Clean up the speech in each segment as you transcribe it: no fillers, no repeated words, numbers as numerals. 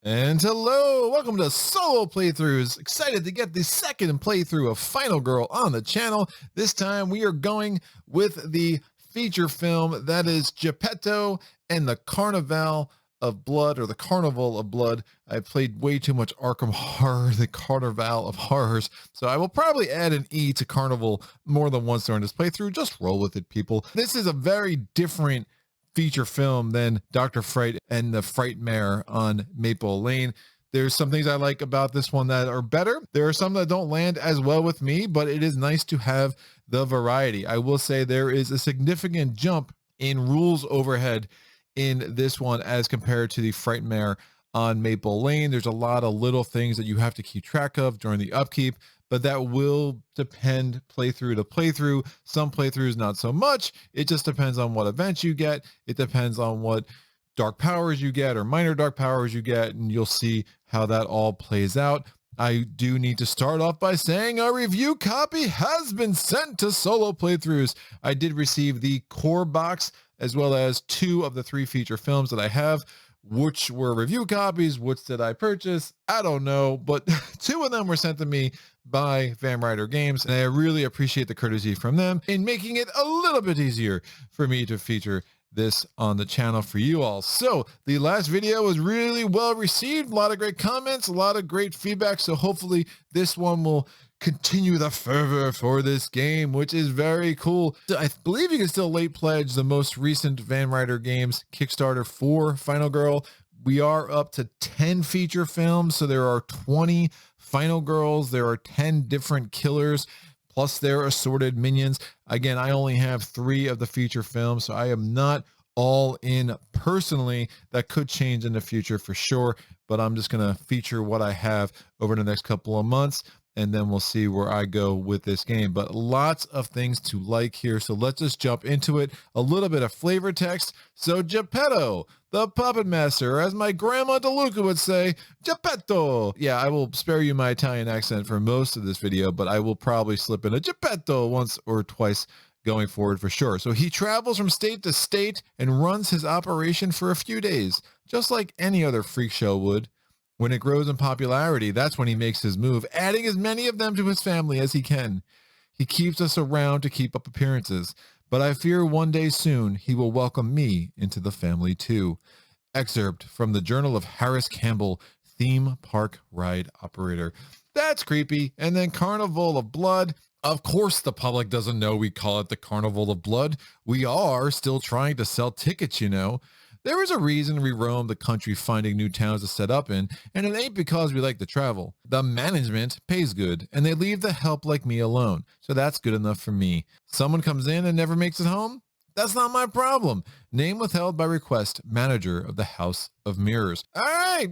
And hello, welcome to Solo Playthroughs. Excited to get the second playthrough of Final Girl on the channel. This time we are going with the feature film that is Geppetto and the Carnival of Blood, or the Carnival of Blood. I played way too much Arkham Horror, the Carnival of Horrors, so I will probably add an E to Carnival more than once during this playthrough. Just roll with it, people. This is a very different feature film than Dr. Fright and the Frightmare on Maple Lane. There's some things I like about this one that are better. There are some that don't land as well with me, but it is nice to have the variety. I will say there is a significant jump in rules overhead in this one as compared to the Frightmare on Maple Lane. There's a lot of little things that you have to keep track of during the upkeep, but that will depend playthrough to playthrough. Some playthroughs not so much. It just depends on what events you get. It depends on what dark powers you get or minor dark powers you get, and you'll see how that all plays out. I do need to start off by saying our review copy has been sent to Solo Playthroughs. I did receive the core box as well as 2 of the 3 feature films that I have. Which were review copies, which did I purchase? I don't know, but 2 of them were sent to me by Ryder Games, and I really appreciate the courtesy from them in making it a little bit easier for me to feature this on the channel for you all. So the last video was really well received, a lot of great comments, a lot of great feedback, so hopefully this one will continue the fervor for this game, which is very cool. I believe you can still late pledge the most recent Ryder Games Kickstarter for Final Girl. We are up to 10 feature films, so there are 20 Final Girls, there are 10 different killers, plus their assorted minions. Again, I only have 3 of the feature films, so I am not all in personally. That could change in the future for sure, but I'm just going to feature what I have over the next couple of months, and then we'll see where I go with this game. But lots of things to like here, so let's just jump into it. A little bit of flavor text. So Geppetto, the puppet master, or as my grandma DeLuca would say, Geppetto. Yeah, I will spare you my Italian accent for most of this video, but I will probably slip in a Geppetto once or twice going forward for sure. So he travels from state to state and runs his operation for a few days, just like any other freak show would. When it grows in popularity, that's when he makes his move, adding as many of them to his family as he can. He keeps us around to keep up appearances, but I fear one day soon he will welcome me into the family too. Excerpt from the Journal of Harris Campbell, Theme Park Ride Operator. That's creepy. And then Carnival of Blood. Of course the public doesn't know we call it the Carnival of Blood. We are still trying to sell tickets, you know. There is a reason we roam the country finding new towns to set up in, and it ain't because we like to travel. The management pays good, and they leave the help like me alone, so that's good enough for me. Someone comes in and never makes it home? That's not my problem. Name withheld by request, manager of the House of Mirrors. All right,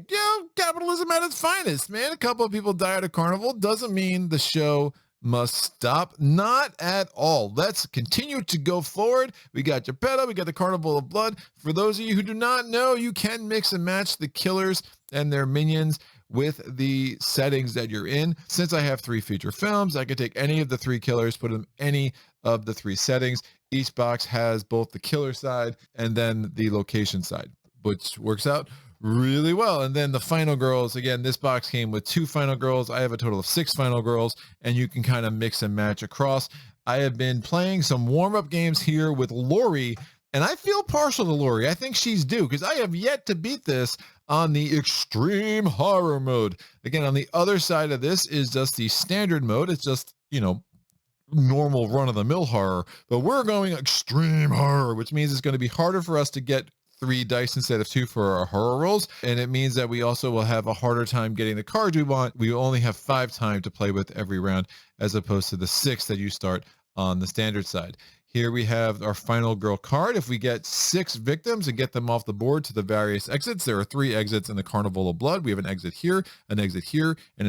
capitalism at its finest, man. A couple of people die at a carnival doesn't mean the show must stop. Not at all. Let's continue to go forward. We got Geppetto, we got the Carnival of Blood. For those of you who do not know, you can mix and match the killers and their minions with the settings that you're in. Since I have 3 feature films, I can take any of the 3 killers, put them in any of the 3 settings. Each box has both the killer side and then the location side, which works out really well. And then the Final Girls, again, this box came with 2 Final Girls. I have a total of 6 Final Girls, and you can kind of mix and match across. I have been playing some warm-up games here with Laurie, and I feel partial to Laurie. I think she's due, because I have yet to beat this on the extreme horror mode. Again, on the other side of this is just the standard mode. It's just, normal run-of-the-mill horror, but we're going extreme horror, which means it's going to be harder for us to get 3 dice instead of 2 for our horror rolls, and it means that we also will have a harder time getting the cards we want. We only have 5 time to play with every round, as opposed to the 6 that you start on the standard side. Here we have our Final Girl card. If we get 6 victims and get them off the board to the various exits, there are 3 exits in the Carnival of Blood. We have an exit here, and an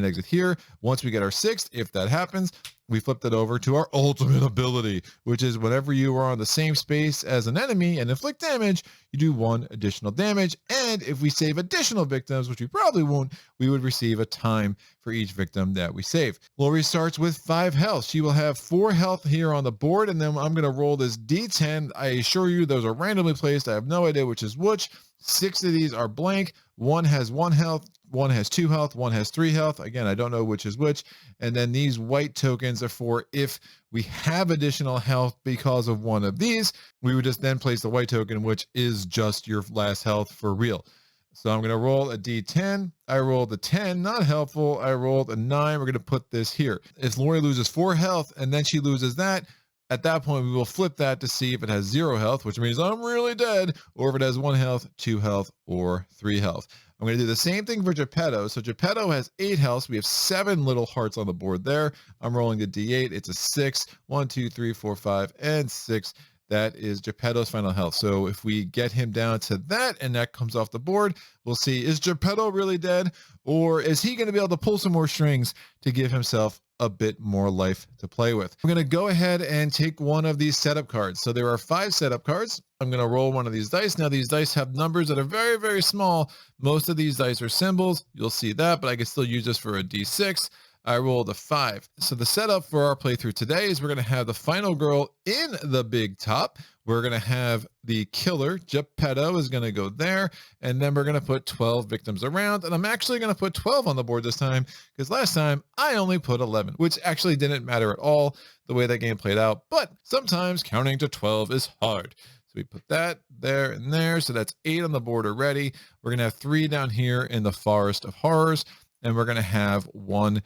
exit here. Once we get our 6th, if that happens, we flip that over to our ultimate ability, which is whenever you are on the same space as an enemy and inflict damage, you do 1 additional damage. And if we save additional victims, which we probably won't, we would receive a time for each victim that we save. Laurie starts with 5 health. She will have 4 health here on the board, and then I'm going to roll this D10. I assure you those are randomly placed. I have no idea which is which. 6 of these are blank. 1 has 1 health. 1 has 2 health, 1 has 3 health. Again, I don't know which is which. And then these white tokens are for if we have additional health because of one of these, we would just then place the white token, which is just your last health for real. So I'm going to roll a D10. I rolled a 10, not helpful. I rolled a 9. We're going to put this here. If Laurie loses 4 health and then she loses that, at that point, we will flip that to see if it has 0 health, which means I'm really dead, or if it has 1 health, 2 health, or 3 health. I'm going to do the same thing for Geppetto. So Geppetto has 8 health. So we have 7 little hearts on the board there. I'm rolling a D8. It's a 6. 1, 2, 3, 4, 5, and 6. That is Geppetto's final health. So if we get him down to that and that comes off the board, we'll see, is Geppetto really dead? Or is he going to be able to pull some more strings to give himself a bit more life to play with? I'm going to go ahead and take one of these setup cards. So there are 5 setup cards. I'm going to roll one of these dice. Now these dice have numbers that are very, very small. Most of these dice are symbols. You'll see that, but I can still use this for a D6. I rolled a 5. So the setup for our playthrough today is we're going to have the final girl in the big top. We're going to have the killer, Geppetto, is going to go there. And then we're going to put 12 victims around. And I'm actually going to put 12 on the board this time because last time I only put 11, which actually didn't matter at all the way that game played out. But sometimes counting to 12 is hard. So we put that there and there. So that's 8 on the board already. We're going to have 3 down here in the Forest of Horrors. And we're going to have 1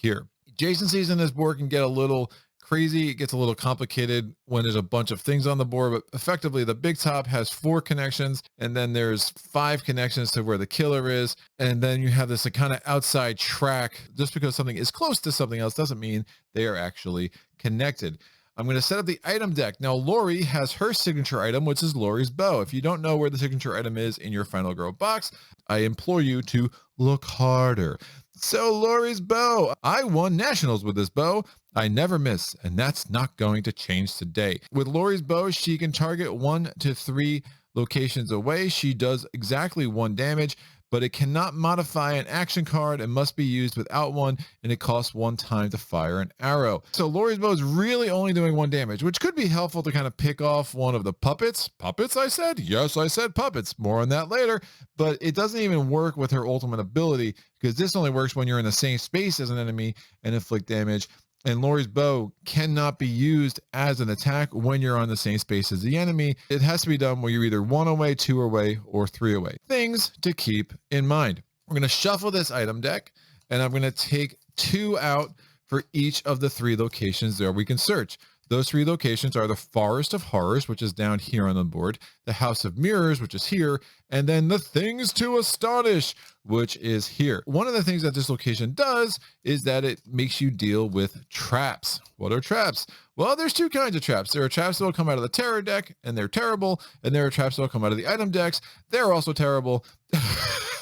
here. Adjacencies in this board can get a little crazy. It gets a little complicated when there's a bunch of things on the board, but effectively the big top has 4 connections, and then there's 5 connections to where the killer is. And then you have this kind of outside track. Just because something is close to something else doesn't mean they are actually connected. I'm going to set up the item deck. Now, Laurie has her signature item, which is Laurie's bow. If you don't know where the signature item is in your Final Girl box, I implore you to look harder. So Laurie's bow. I won nationals with this bow. I never miss, and that's not going to change today. With Laurie's bow, she can target 1 to 3 locations away. She does exactly 1 damage, but it cannot modify an action card and must be used without one, and it costs 1 time to fire an arrow. So Laurie's bow is really only doing 1 damage, which could be helpful to kind of pick off one of the puppets. Puppets, I said? Yes, I said puppets. More on that later. But it doesn't even work with her ultimate ability, because this only works when you're in the same space as an enemy and inflict damage. And Laurie's bow cannot be used as an attack when you're on the same space as the enemy. It has to be done when you're either 1 away, 2 away, or 3 away. Things to keep in mind. We're going to shuffle this item deck, and I'm going to take 2 out for each of the 3 locations there we can search. Those 3 locations are the Forest of Horrors, which is down here on the board, the House of Mirrors, which is here, and then the Things to Astonish, which is here. One of the things that this location does is that it makes you deal with traps. What are traps? Well, there's 2 kinds of traps. There are traps that will come out of the terror deck, and they're terrible, and there are traps that will come out of the item decks. They're also terrible.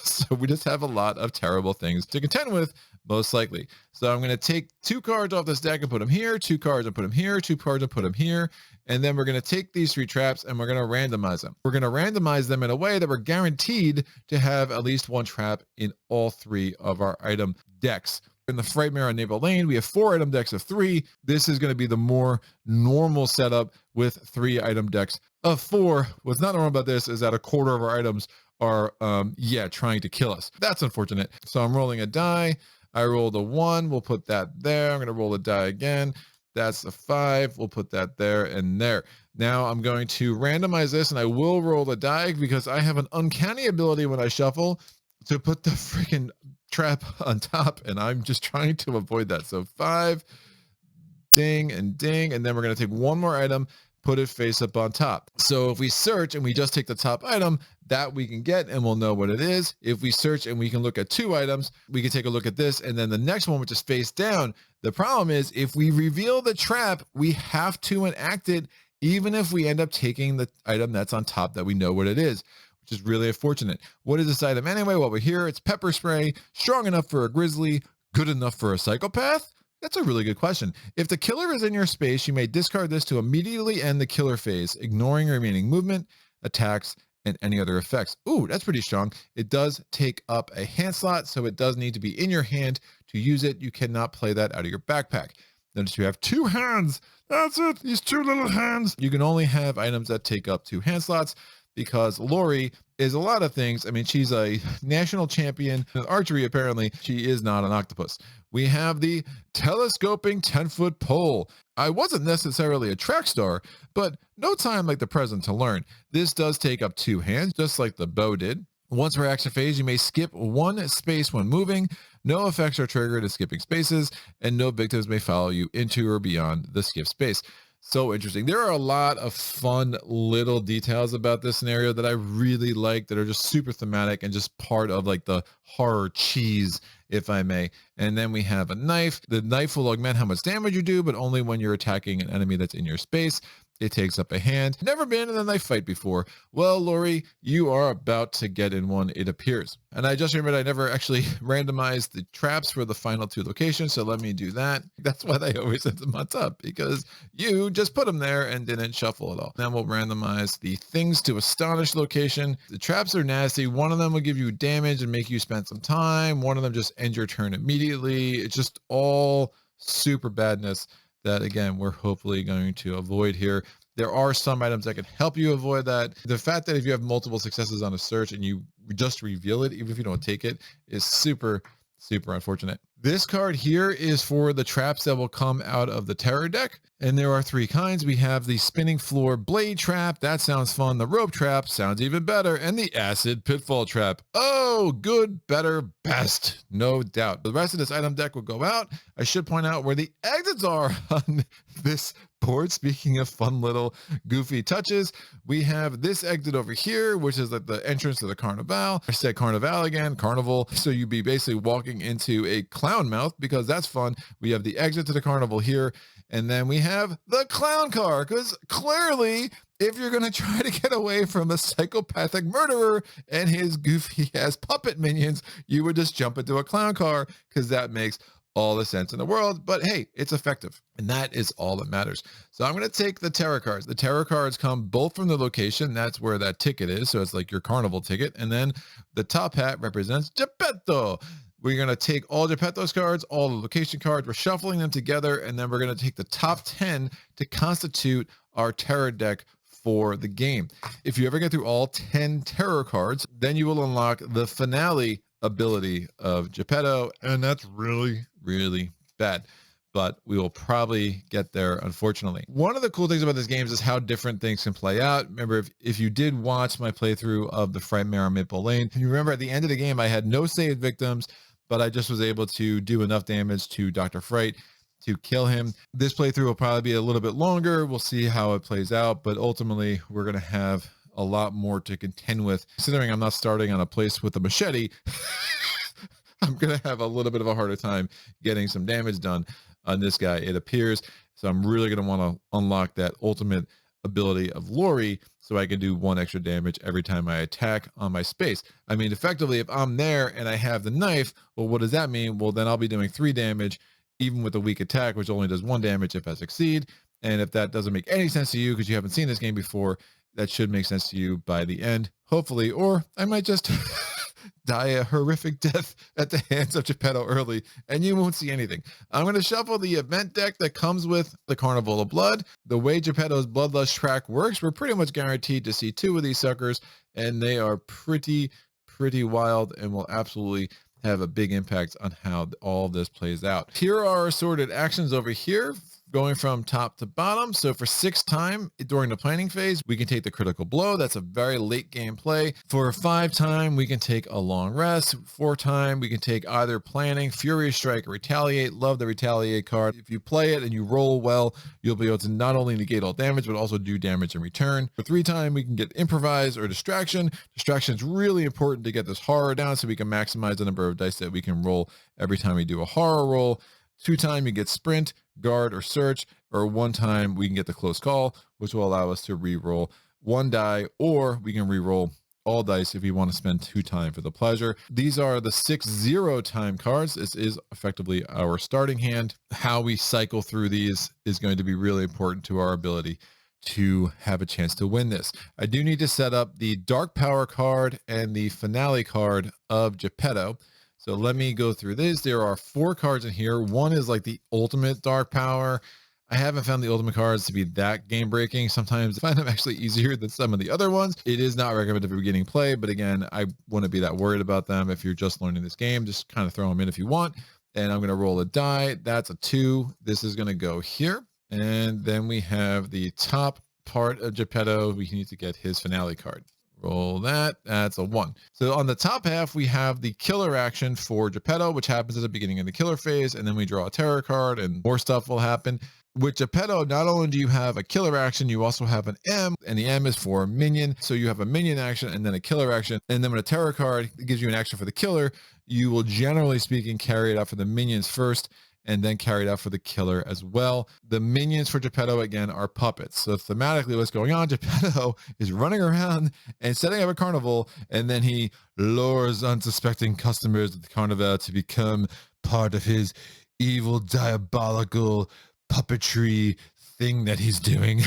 So we just have a lot of terrible things to contend with, most likely. So I'm going to take 2 cards off this deck and put them here, 2 cards and put them here, 2 cards and put them here. And then we're going to take these 3 traps and we're going to randomize them. We're going to randomize them in a way that we're guaranteed to have at least 1 trap in all 3 of our item decks. In the Frightmare on Naval Lane, we have 4 item decks of 3. This is going to be the more normal setup with 3 item decks of 4. What's not normal about this is that a quarter of our items are, trying to kill us. That's unfortunate. So I'm rolling a die. I rolled a 1. We'll put that there. I'm going to roll a die again. That's a 5. We'll put that there and there. Now I'm going to randomize this, and I will roll a die because I have an uncanny ability when I shuffle to put the freaking trap on top, and I'm just trying to avoid that. So 5, ding and ding, and then we're going to take 1 more item, put it face up on top. So if we search and we just take the top item, that we can get and we'll know what it is. If we search and we can look at 2 items, we can take a look at this and then the next one, which is face down. The problem is if we reveal the trap, we have to enact it even if we end up taking the item that's on top that we know what it is, which is really unfortunate. What is this item anyway? Well, we're here. It's pepper spray, strong enough for a grizzly, good enough for a psychopath. That's a really good question. If the killer is in your space, you may discard this to immediately end the killer phase, ignoring remaining movement, attacks, and any other effects. Ooh, that's pretty strong. It does take up a hand slot, so it does need to be in your hand to use it. You cannot play that out of your backpack. Notice you have 2 hands. That's it. These 2 little hands. You can only have items that take up 2 hand slots because Laurie is a lot of things. I mean, she's a national champion in archery, apparently. She is not an octopus. We have the telescoping 10-foot pole. I wasn't necessarily a track star, but no time like the present to learn. This does take up 2 hands, just like the bow did. Once per action phase, you may skip 1 space when moving. No effects are triggered to skipping spaces, and no victims may follow you into or beyond the skip space. So interesting. There are a lot of fun little details about this scenario that I really like that are just super thematic and just part of like the horror cheese, if I may. And then we have a knife. The knife will augment how much damage you do, but only when you're attacking an enemy that's in your space. It takes up a hand. Never been in a knife fight before. Well, Laurie, you are about to get in one, it appears. And I just remembered I never actually randomized the traps for the final 2 locations, so let me do that. That's why they always set them on top, because you just put them there and didn't shuffle at all. Then we'll randomize the things to astonish location. The traps are nasty. One of them will give you damage and make you spend some time. One of them just ends your turn immediately. It's just all super badness that, again, we're hopefully going to avoid here. There are some items that can help you avoid that. The fact that if you have multiple successes on a search and you just reveal it, even if you don't take it, is super, super unfortunate. This card here is for the traps that will come out of the terror deck. And there are 3 kinds. We have the spinning floor blade trap. That sounds fun. The rope trap sounds even better. And the acid pitfall trap. Oh, good, better, best. No doubt. The rest of this item deck will go out. I should point out where the exits are on this board. Speaking of fun little goofy touches, we have this exit over here, which is like the entrance to the Carnival. I said Carnival again, Carnival. So you'd be basically walking into a clown mouth because that's fun. We have the exit to the Carnival here. And then we have the clown car, because clearly, if you're going to try to get away from a psychopathic murderer and his goofy ass puppet minions, you would just jump into a clown car, because that makes all the sense in the world. But hey, it's effective, and that is all that matters. So I'm going to take the tarot cards. The tarot cards come both from the location. That's where that ticket is. So it's like your carnival ticket. And then the top hat represents Geppetto. We're going to take all Geppetto's cards, all the location cards. We're shuffling them together, and then we're going to take the top 10 to constitute our terror deck for the game. If you ever get through all 10 terror cards, then you will unlock the finale ability of Geppetto, and that's really, really bad. But we will probably get there, unfortunately. One of the cool things about this game is how different things can play out. Remember, if you did watch my playthrough of the Frightmare on Maple Lane, you remember at the end of the game, I had no saved victims, but I just was able to do enough damage to Dr. Fright to kill him. This playthrough will probably be a little bit longer. We'll see how it plays out, but ultimately we're going to have a lot more to contend with. Considering I'm not starting on a place with a machete, I'm going to have a little bit of a harder time getting some damage done on this guy, it appears. So I'm really going to want to unlock that ultimate ability of Laurie so I can do 1 extra damage every time I attack on my space. I mean, effectively, if I'm there and I have the knife, well, what does that mean? Well, then I'll be doing 3 damage, even with a weak attack, which only does 1 damage if I succeed. And if that doesn't make any sense to you because you haven't seen this game before, that should make sense to you by the end, hopefully. Or I might just die a horrific death at the hands of Geppetto early, and you won't see anything. I'm going to shuffle the event deck that comes with the Carnival of Blood. The way Geppetto's Bloodlust track works, we're pretty much guaranteed to see 2 of these suckers, and they are pretty wild and will absolutely have a big impact on how all this plays out. Here are assorted actions over here, going from top to bottom. So for 6 time during the planning phase, we can take the critical blow. That's a very late game play. For 5 time, we can take a long rest. 4 time, we can take either planning, furious strike, or retaliate. Love the retaliate card. If you play it and you roll well, you'll be able to not only negate all damage, but also do damage in return. For 3 time, we can get improvise or distraction. Distraction is really important to get this horror down so we can maximize the number of dice that we can roll every time we do a horror roll. 2 time, you get sprint, guard, or search, or 1 time we can get the close call, which will allow us to re-roll 1 die, or we can re-roll all dice if you want to spend 2 time for the pleasure. These are the 6-0 time cards. This is effectively our starting hand. How we cycle through these is going to be really important to our ability to have a chance to win this. I do need to set up the Dark Power card and the Finale card of Geppetto. So let me go through this. There are 4 cards in here. One is like the ultimate Dark Power. I haven't found the ultimate cards to be that game breaking. Sometimes I find them actually easier than some of the other ones. It is not recommended for beginning play, but again, I wouldn't be that worried about them. If you're just learning this game, just kind of throw them in if you want. And I'm going to roll a die. That's a 2. This is going to go here. And then we have the top part of Geppetto. We need to get his Finale card. Roll that. That's a 1. So on the top half, we have the killer action for Geppetto, which happens at the beginning of the killer phase. And then we draw a terror card and more stuff will happen. With Geppetto, not only do you have a killer action, you also have an M, and the M is for minion. So you have a minion action and then a killer action. And then when a terror card gives you an action for the killer, you will generally speaking carry it out for the minions first and then carry it out for the killer as well. The minions for Geppetto, again, are puppets. So thematically, what's going on, Geppetto is running around and setting up a carnival, and then he lures unsuspecting customers at the carnival to become part of his evil, diabolical puppetry thing that he's doing.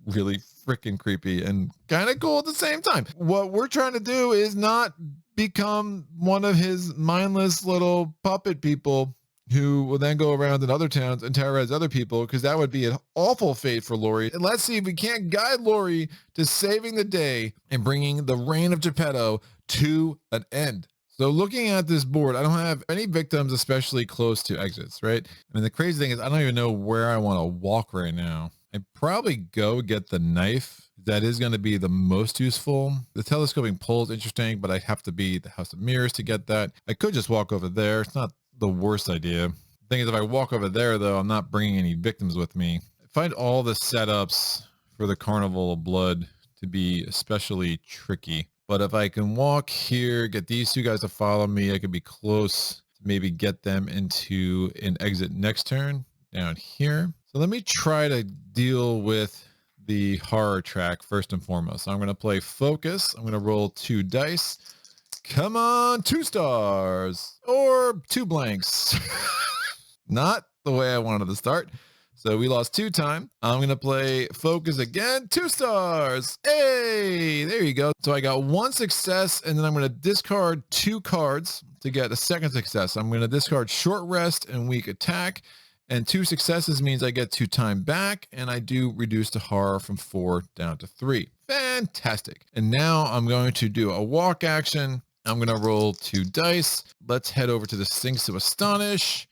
Really freaking creepy and kind of cool at the same time. What we're trying to do is not become one of his mindless little puppet people who will then go around in other towns and terrorize other people, because that would be an awful fate for Laurie. And let's see if we can't guide Laurie to saving the day and bringing the reign of Geppetto to an end. So looking at this board, I don't have any victims, especially close to exits, right? I mean, the crazy thing is I don't even know where I want to walk right now. I'd probably go get the knife. That is going to be the most useful. The telescoping pole is interesting, but I have to be at the House of Mirrors to get that. I could just walk over there. It's not the worst idea. The thing is, if I walk over there, though, I'm not bringing any victims with me. I find all the setups for the Carnival of Blood to be especially tricky. But if I can walk here, get these 2 guys to follow me, I could be close to maybe get them into an exit next turn down here. So let me try to deal with the horror track first and foremost. So I'm going to play focus. I'm going to roll 2 dice. Come on, 2 stars or 2 blanks. Not the way I wanted to start. So we lost 2 time. I'm going to play focus again. 2 stars. Hey, there you go. So I got 1 success, and then I'm going to discard 2 cards to get a second success. I'm going to discard short rest and weak attack. And 2 successes means I get 2 time back, and I do reduce the horror from 4 down to 3. Fantastic. And now I'm going to do a walk action. I'm going to roll 2 dice. Let's head over to the Sphinx to Astonish.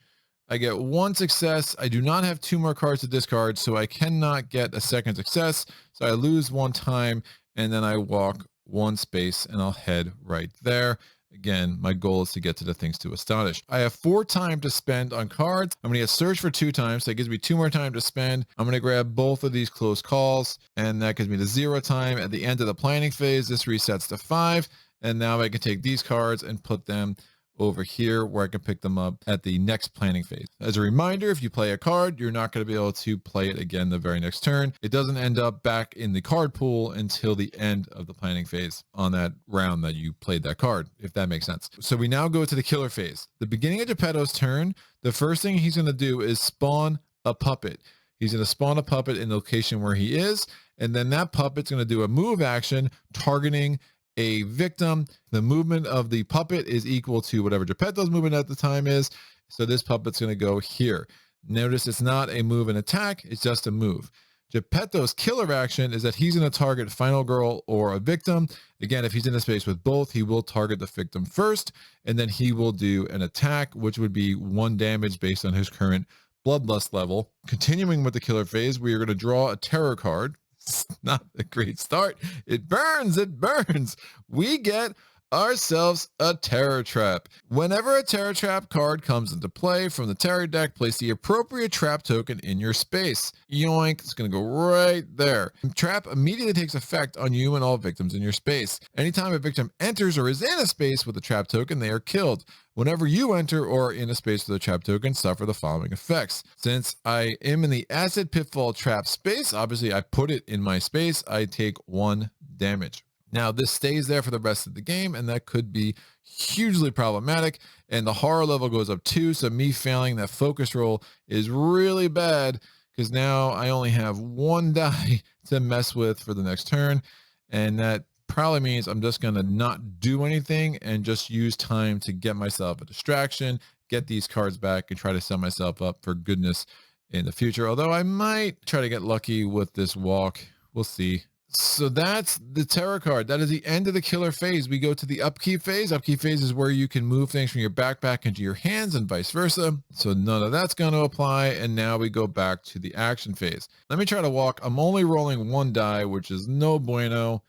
I get 1 success. I do not have 2 more cards to discard, so I cannot get a second success. So I lose 1 time, and then I walk 1 space, and I'll head right there. Again, my goal is to get to the things to Astonish. I have 4 time to spend on cards. I'm going to get Search for 2 times, so that gives me 2 more time to spend. I'm going to grab both of these close calls, and that gives me the 0 time. At the end of the planning phase, this resets to 5. And now I can take these cards and put them over here where I can pick them up at the next planning phase. As a reminder, if you play a card, you're not going to be able to play it again the very next turn. It doesn't end up back in the card pool until the end of the planning phase on that round that you played that card, if that makes sense. So we now go to the killer phase. The beginning of Geppetto's turn, the first thing he's going to do is spawn a puppet. He's going to spawn a puppet in the location where he is, and then that puppet's going to do a move action targeting a victim. The movement of the puppet is equal to whatever Geppetto's movement at the time is. So this puppet's going to go here. Notice it's not a move and attack. It's just a move. Geppetto's killer action is that he's going to target Final Girl or a victim. Again, if he's in a space with both, he will target the victim first, and then he will do an attack, which would be 1 damage based on his current bloodlust level. Continuing with the killer phase, we are going to draw a terror card. It's not a great start. It burns. It burns. We get ourselves a terror trap. Whenever a terror trap card comes into play from the terror deck, place the appropriate trap token in your space. Yoink, it's going to go right there. The trap immediately takes effect on you and all victims in your space. Anytime a victim enters or is in a space with a trap token, they are killed. Whenever you enter or are in a space with a trap token, suffer the following effects. Since I am in the Acid Pitfall trap space, obviously I put it in my space, I take 1 damage. Now, this stays there for the rest of the game, and that could be hugely problematic. And the horror level goes up too. So me failing that focus roll is really bad because now I only have one die to mess with for the next turn. And that probably means I'm just going to not do anything and just use time to get myself a distraction, get these cards back, and try to set myself up for goodness in the future. Although I might try to get lucky with this walk. We'll see. So that's the tarot card. That is the end of the killer phase. We go to the upkeep phase. Upkeep phase is where you can move things from your backpack into your hands and vice versa. So none of that's going to apply. And now we go back to the action phase. Let me try to walk. I'm only rolling one die, which is no bueno.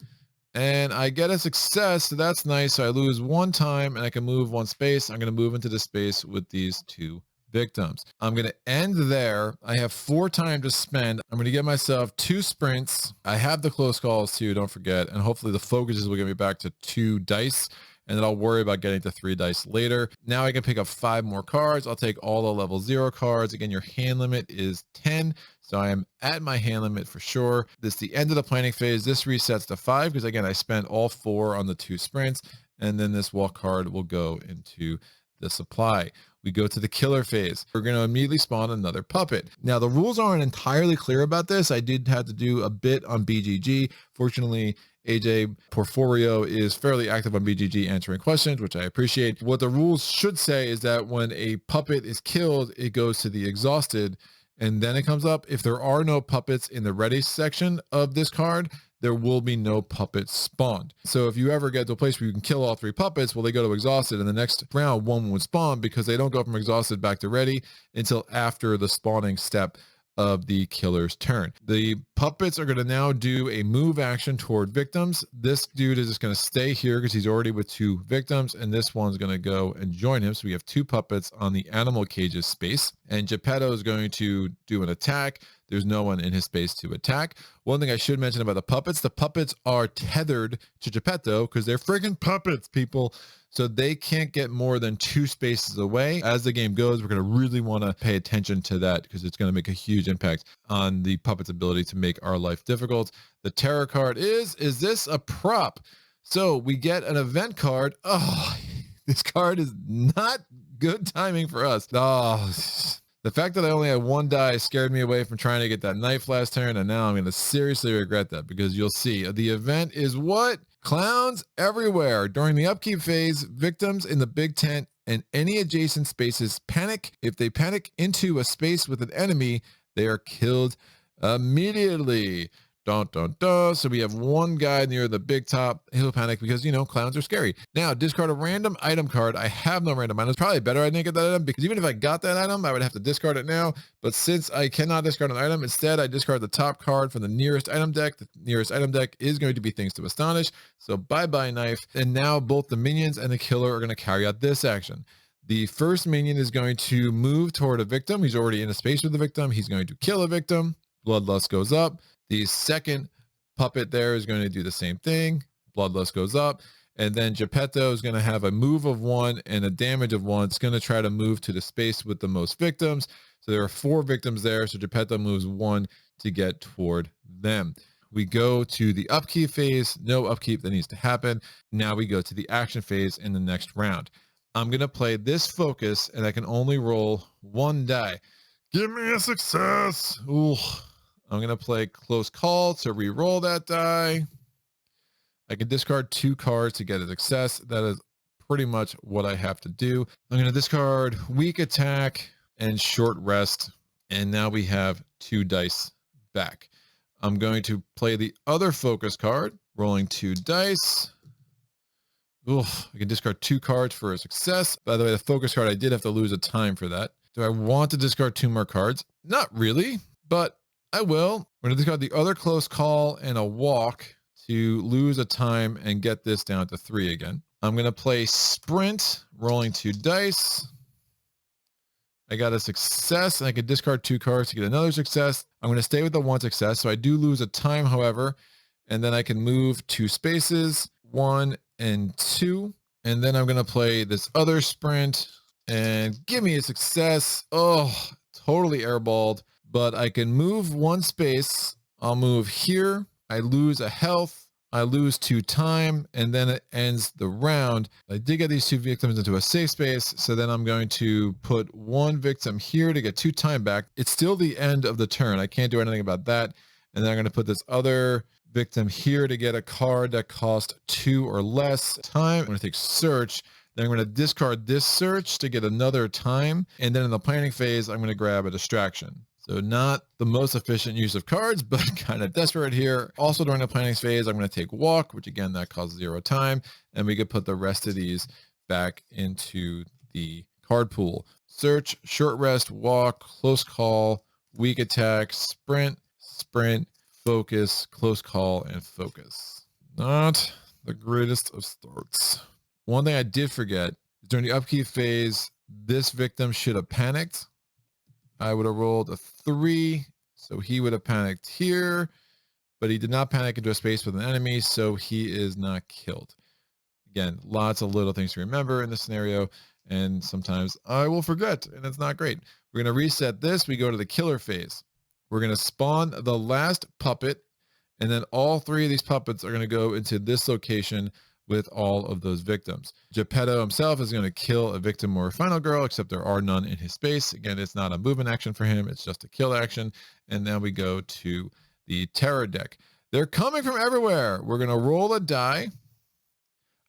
And I get a success. So that's nice. So I lose one time and I can move one space. I'm going to move into the space with these two victims. I'm going to end there. I have 4 time to spend. I'm going to get myself 2 sprints. I have the close calls too, don't forget. And hopefully the focuses will get me back to 2 dice. And then I'll worry about getting to 3 dice later. Now I can pick up 5 more cards. I'll take all the level 0 cards. Again, your hand limit is 10. So I am at my hand limit for sure. This is the end of the planning phase. This resets to 5 because again, I spent all 4 on the 2 sprints. And then this walk card will go into the supply. We go to the killer phase. We're going to immediately spawn another puppet. Now, the rules aren't entirely clear about this. I did have to do a bit on BGG. Fortunately, AJ Porforio is fairly active on BGG answering questions, which I appreciate. What the rules should say is that when a puppet is killed, it goes to the exhausted, and then it comes up. If there are no puppets in the ready section of this card, there will be no puppets spawned. So if you ever get to a place where you can kill all 3 puppets, well, they go to exhausted, and the next round, 1 would spawn because they don't go from exhausted back to ready until after the spawning step of the killer's turn. The puppets are going to now do a move action toward victims. This dude is just going to stay here because he's already with 2 victims, and this one's going to go and join him. So we have 2 puppets on the animal cages space, and Geppetto is going to do an attack. There's no one in his space to attack. One thing I should mention about the puppets are tethered to Geppetto because they're friggin' puppets, people. So they can't get more than 2 spaces away. As the game goes, we're going to really want to pay attention to that because it's going to make a huge impact on the puppet's ability to make our life difficult. The terror card is this a prop? So we get an event card. Oh, this card is not good timing for us. Oh, the fact that I only had 1 die scared me away from trying to get that knife last turn, and now I'm going to seriously regret that because you'll see the event is what? Clowns everywhere. During the upkeep phase, victims in the big tent and any adjacent spaces panic. If they panic into a space with an enemy, they are killed immediately. Dun, dun, dun. So we have 1 guy near the big top. He'll panic because, clowns are scary. Now, discard a random item card. I have no random items. Probably better I didn't get that item because even if I got that item, I would have to discard it now. But since I cannot discard an item, instead I discard the top card from the nearest item deck. The nearest item deck is going to be Things to Astonish. So bye-bye knife. And now both the minions and the killer are going to carry out this action. The first minion is going to move toward a victim. He's already in a space with the victim. He's going to kill a victim. Bloodlust goes up. The second puppet there is going to do the same thing. Bloodlust goes up. And then Geppetto is going to have a move of 1 and a damage of 1. It's going to try to move to the space with the most victims. So there are 4 victims there. So Geppetto moves 1 to get toward them. We go to the upkeep phase. No upkeep that needs to happen. Now we go to the action phase in the next round. I'm going to play this focus, and I can only roll 1 die. Give me a success. Ooh. I'm going to play close call to re-roll that die. I can discard 2 cards to get a success. That is pretty much what I have to do. I'm going to discard weak attack and short rest. And now we have 2 dice back. I'm going to play the other focus card, rolling 2 dice. Oof, I can discard 2 cards for a success. By the way, the focus card, I did have to lose a time for that. Do I want to discard 2 more cards? Not really, but I will. We're going to discard the other close call and a walk to lose a time and get this down to 3 again. I'm going to play sprint, rolling 2 dice. I got a success, and I can discard 2 cards to get another success. I'm going to stay with the 1 success, so I do lose a time, however, and then I can move 2 spaces, 1 and 2, and then I'm going to play this other sprint and give me a success. Oh, totally airballed. But I can move 1 space. I'll move here. I lose a health. I lose 2 time, and then it ends the round. I did get these 2 victims into a safe space, so then I'm going to put 1 victim here to get 2 time back. It's still the end of the turn. I can't do anything about that. And then I'm going to put this other victim here to get a card that costs 2 or less time. I'm going to take search. Then I'm going to discard this search to get another time. And then in the planning phase, I'm going to grab a distraction. So not the most efficient use of cards, but kind of desperate here. Also during the planning phase, I'm going to take walk, which again, that costs 0 time. And we could put the rest of these back into the card pool. Search, short rest, walk, close call, weak attack, sprint, focus, close call, and focus. Not the greatest of starts. One thing I did forget is during the upkeep phase, this victim should have panicked. I would have rolled a 3, so he would have panicked here, but he did not panic into a space with an enemy, so he is not killed. Again, lots of little things to remember in this scenario, and sometimes I will forget, and it's not great. We're going to reset this. We go to the killer phase. We're going to spawn the last puppet, and then all 3 of these puppets are going to go into this location with all of those victims. Geppetto himself is going to kill a victim or a final girl, except there are none in his space. Again, it's not a movement action for him. It's just a kill action. And now we go to the terror deck. They're coming from everywhere. We're going to roll a die.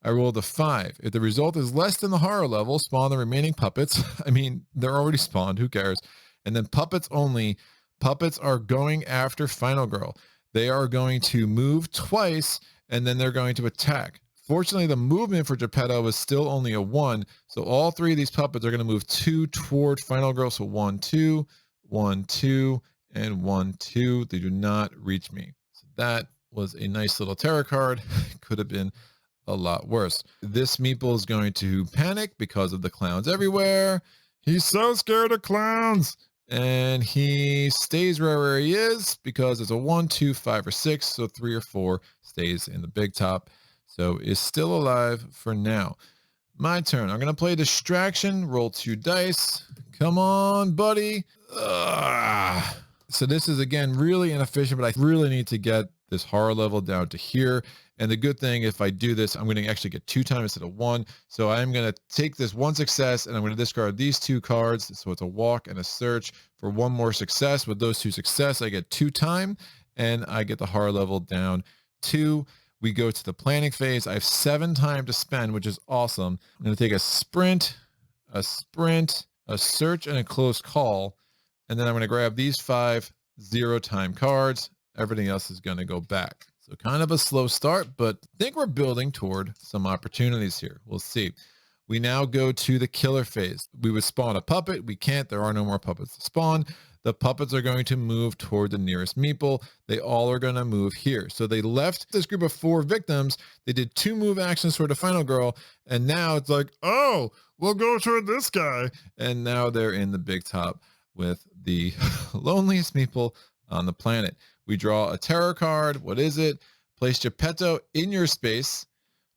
I rolled a 5. If the result is less than the horror level, spawn the remaining puppets. I mean, they're already spawned. Who cares? And then puppets only. Puppets are going after final girl. They are going to move twice, and then they're going to attack. Fortunately, the movement for Geppetto is still only a 1, so all 3 of these puppets are going to move 2 toward final girl. So 1, 2, 1, 2, and 1, 2. They do not reach me. So that was a nice little terror card. Could have been a lot worse. This meeple is going to panic because of the clowns everywhere. He's so scared of clowns. And he stays where he is because it's a 1, 2, 5, or 6. So 3 or 4 stays in the big top. So is still alive for now. My turn. I'm going to play distraction. Roll 2 dice. Come on, buddy. Ugh. So this is, again, really inefficient, but I really need to get this horror level down to here. And the good thing, if I do this, I'm going to actually get 2 times instead of 1. So I'm going to take this 1 success, and I'm going to discard these 2 cards. So it's a walk and a search for 1 more success. With those 2 success, I get 2 time, and I get the horror level down 2. We go to the planning phase. I have 7 time to spend, which is awesome. I'm going to take a sprint, a search, and a close call. And then I'm going to grab these 5 0 time cards. Everything else is going to go back. So kind of a slow start, but I think we're building toward some opportunities here. We'll see. We now go to the killer phase. We would spawn a puppet. We can't. There are no more puppets to spawn. The puppets are going to move toward the nearest meeple. They all are going to move here. So they left this group of 4 victims. They did 2 move actions for the final girl. And now it's like, oh, we'll go toward this guy. And now they're in the big top with the loneliest meeple on the planet. We draw a terror card. What is it? Place Geppetto in your space.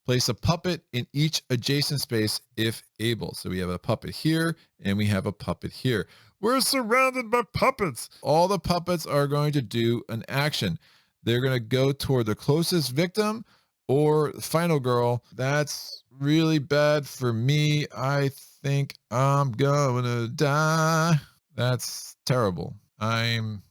Place a puppet in each adjacent space if able. So we have a puppet here and we have a puppet here. We're surrounded by puppets. All the puppets are going to do an action. They're going to go toward the closest victim or final girl. That's really bad for me. I think I'm going to die. That's terrible. I'm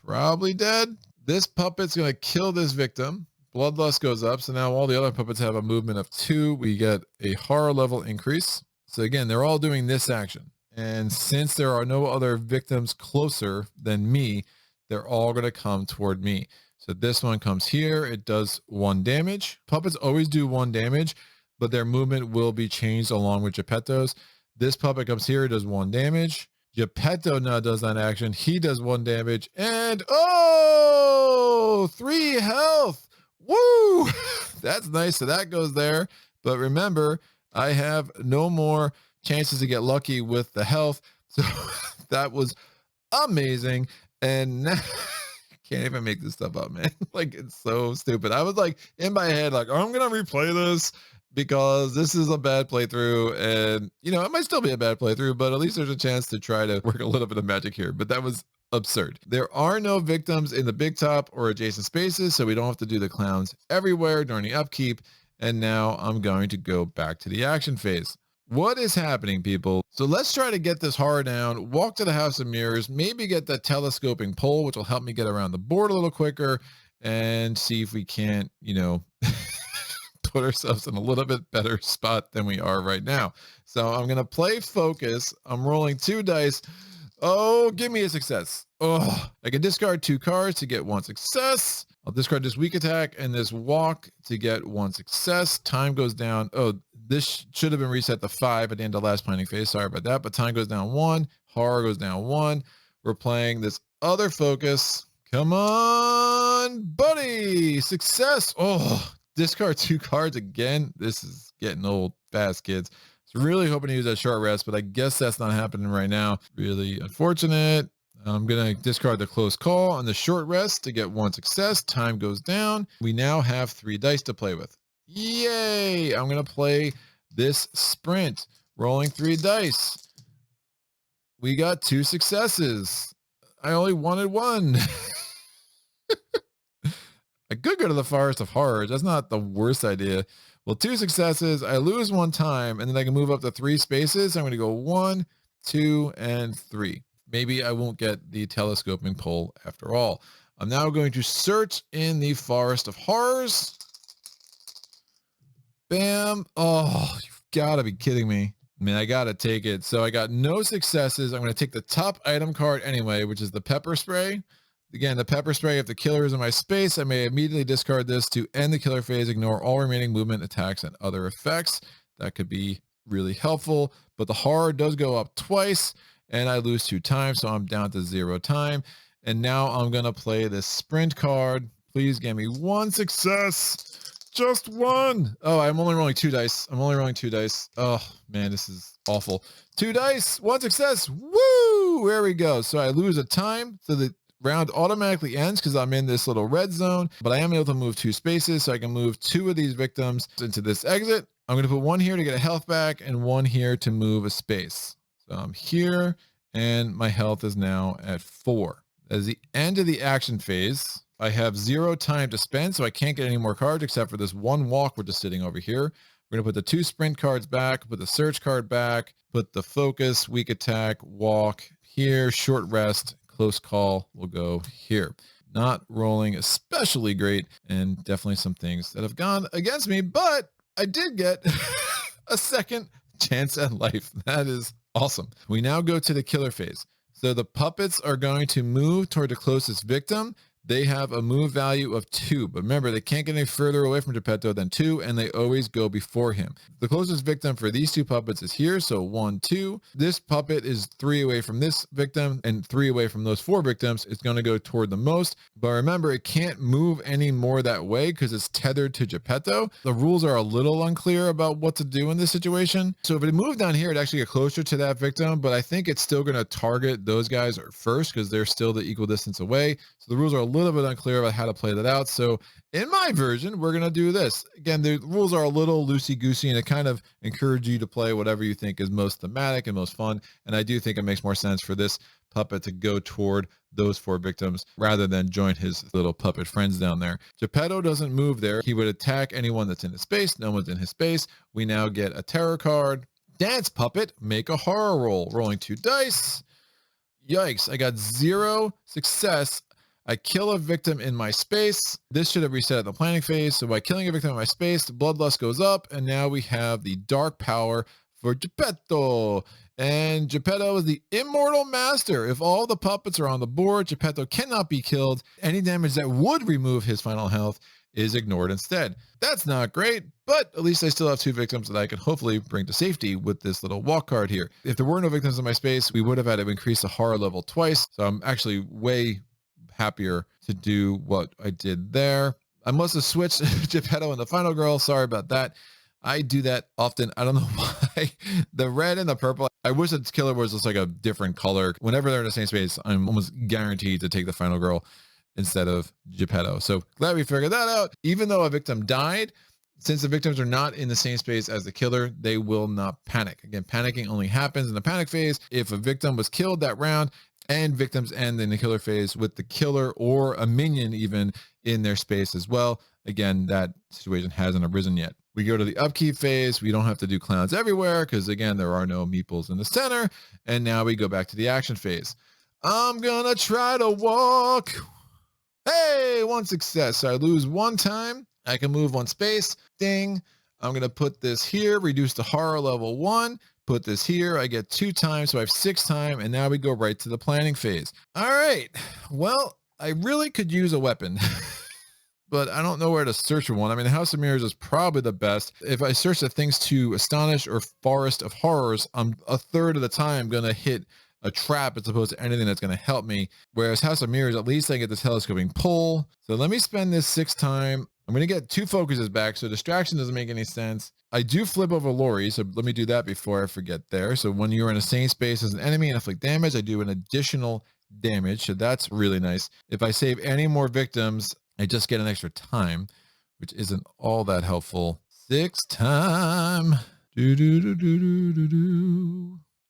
probably dead. This puppet's going to kill this victim. Bloodlust goes up. So now all the other puppets have a movement of 2. We get a horror level increase. So again, they're all doing this action. And since there are no other victims closer than me, they're all going to come toward me. So this one comes here. It does 1 damage. Puppets always do 1 damage, but their movement will be changed along with Geppetto's. This puppet comes here. It does 1 damage. Geppetto now does that action. He does 1 damage. And, oh, 3 health. Woo! That's nice. So that goes there. But remember, I have no more chances to get lucky with the health. So that was amazing. And now can't even make this stuff up, man. Like, it's so stupid. I was like in my head, like, I'm going to replay this because this is a bad playthrough. And, you know, it might still be a bad playthrough, but at least there's a chance to try to work a little bit of magic here. But that was absurd. There are no victims in the big top or adjacent spaces, so we don't have to do the clowns everywhere during the upkeep. And now I'm going to go back to the action phase. What is happening, people? So let's try to get this horror down, walk to the House of Mirrors, maybe get the telescoping pole, which will help me get around the board a little quicker, and see if we can't, put ourselves in a little bit better spot than we are right now. So I'm going to play focus. I'm rolling 2 dice. Oh, give me a success. Oh, I can discard 2 cards to get 1 success. I'll discard this weak attack and this walk to get 1 success. Time goes down. Oh, this should have been reset to 5 at the end of last planning phase. Sorry about that. But time goes down 1. Horror goes down 1. We're playing this other focus. Come on, buddy. Success. Oh, discard 2 cards again. This is getting old fast, kids. So really hoping to use that short rest, but I guess that's not happening right now. Really unfortunate. I'm going to discard the close call on the short rest to get 1 success. Time goes down. We now have 3 dice to play with. Yay! I'm going to play this sprint. Rolling 3 dice. We got 2 successes. I only wanted 1. I could go to the Forest of Horrors. That's not the worst idea. Well, 2 successes. I lose 1 time, and then I can move up to 3 spaces. I'm going to go 1, 2, and 3. Maybe I won't get the telescoping pole after all. I'm now going to search in the Forest of Horrors. Bam. Oh, you've got to be kidding me. I mean, I got to take it. So I got no successes. I'm going to take the top item card anyway, which is the pepper spray. Again, the pepper spray, if the killer is in my space, I may immediately discard this to end the killer phase, ignore all remaining movement, attacks, and other effects. That could be really helpful. But the horror does go up twice, and I lose 2 times, so I'm down to 0 time. And now I'm going to play this sprint card. Please give me 1 success. Just 1. Oh, I'm only rolling 2 dice. Oh, man, this is awful. 2 dice, 1 success. Woo! There we go. So I lose a time, so the round automatically ends because I'm in this little red zone, but I am able to move 2 spaces, so I can move 2 of these victims into this exit. I'm going to put 1 here to get a health back and 1 here to move a space. So I'm here, and my health is now at 4. As the end of the action phase, I have 0 time to spend, so I can't get any more cards except for this 1 walk which is sitting over here. We're going to put the 2 sprint cards back, put the search card back, put the focus, weak attack, walk here, short rest, close call will go here. Not rolling especially great, and definitely some things that have gone against me, but I did get a second chance at life. That is awesome. We now go to the killer phase. So the puppets are going to move toward the closest victim. They have a move value of 2, but remember, they can't get any further away from Geppetto than 2, and they always go before him. The closest victim for these 2 puppets is here, so 1, 2. This puppet is 3 away from this victim, and 3 away from those 4 victims. It's going to go toward the most, but remember, it can't move any more that way because it's tethered to Geppetto. The rules are a little unclear about what to do in this situation. So if it moved down here, it'd actually get closer to that victim, but I think it's still going to target those guys first because they're still the equal distance away. So the rules are a little bit unclear about how to play that out. So in my version, we're going to do this. Again, the rules are a little loosey-goosey, and it kind of encourages you to play whatever you think is most thematic and most fun. And I do think it makes more sense for this puppet to go toward those 4 victims rather than join his little puppet friends down there. Geppetto doesn't move there. He would attack anyone that's in his space. No one's in his space. We now get a terror card. Dance puppet, make a horror roll. Rolling 2 dice. Yikes, I got 0 success. I kill a victim in my space. This should have reset at the planning phase. So by killing a victim in my space, the bloodlust goes up, and now we have the dark power for Geppetto. And Geppetto is the immortal master. If all the puppets are on the board, Geppetto cannot be killed. Any damage that would remove his final health is ignored instead. That's not great, but at least I still have 2 victims that I can hopefully bring to safety with this little walk card here. If there were no victims in my space, we would have had to increase the horror level twice. So I'm actually way happier to do what I did there. I must have switched Geppetto and the final girl. Sorry about that. I do that often. I don't know why. The red and the purple, I wish the killer was just like a different color. Whenever they're in the same space, I'm almost guaranteed to take the final girl instead of Geppetto. So glad we figured that out. Even though a victim died, since the victims are not in the same space as the killer, they will not panic. Again, panicking only happens in the panic phase. If a victim was killed that round and victims end in the killer phase with the killer or a minion even in their space as well. Again, that situation hasn't arisen yet. We go to the upkeep phase. We don't have to do clowns everywhere because, again, there are no meeples in the center. And now we go back to the action phase. I'm gonna try to walk. Hey, one success. So I lose one time. I can move one space. Ding. I'm gonna put this here, reduce the horror level 1. Put this here. I get 2 times, so I have 6 time, and now we go right to the planning phase. All right. Well, I really could use a weapon. But I don't know where to search for one. I mean, the House of Mirrors is probably the best. If I search the things to Astonish or Forest of Horrors, I'm a third of the time going to hit a trap as opposed to anything that's going to help me. Whereas House of Mirrors, at least I get the telescoping pull. So let me spend this 6 time. I'm going to get 2 focuses back, so distraction doesn't make any sense. I do flip over Laurie, so let me do that before I forget there. So when you're in a same space as an enemy and inflict damage, I do an additional damage, so that's really nice. If I save any more victims, I just get an extra time, which isn't all that helpful. 6 time.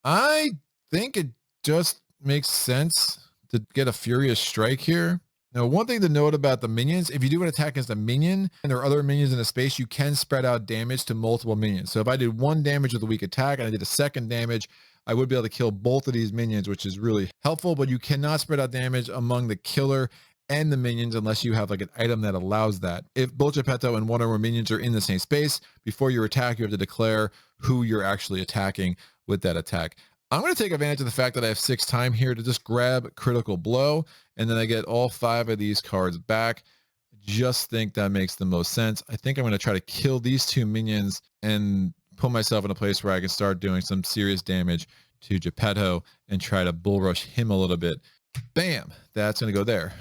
I think it just makes sense to get a furious strike here. Now, one thing to note about the minions, if you do an attack against a minion and there are other minions in a space, you can spread out damage to multiple minions. So if I did 1 damage with a weak attack and I did a 2nd damage, I would be able to kill both of these minions, which is really helpful, but you cannot spread out damage among the killer and the minions unless you have like an item that allows that. If both Geppetto and one or more minions are in the same space, before your attack, you have to declare who you're actually attacking with that attack. I'm going to take advantage of the fact that I have 6 time here to just grab critical blow, and then I get all 5 of these cards back. Just think that makes the most sense. I think I'm going to try to kill these 2 minions and put myself in a place where I can start doing some serious damage to Geppetto and try to bull rush him a little bit. Bam! That's going to go there.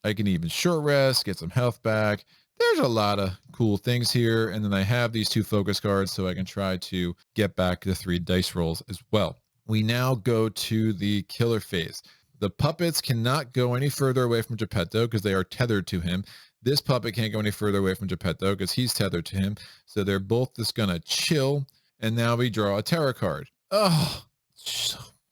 I can even short rest, get some health back. There's a lot of cool things here. And then I have these 2 focus cards so I can try to get back the 3 dice rolls as well. We now go to the killer phase. The puppets cannot go any further away from Geppetto because they are tethered to him. This puppet can't go any further away from Geppetto because he's tethered to him. So they're both just going to chill. And now we draw a terror card. Oh,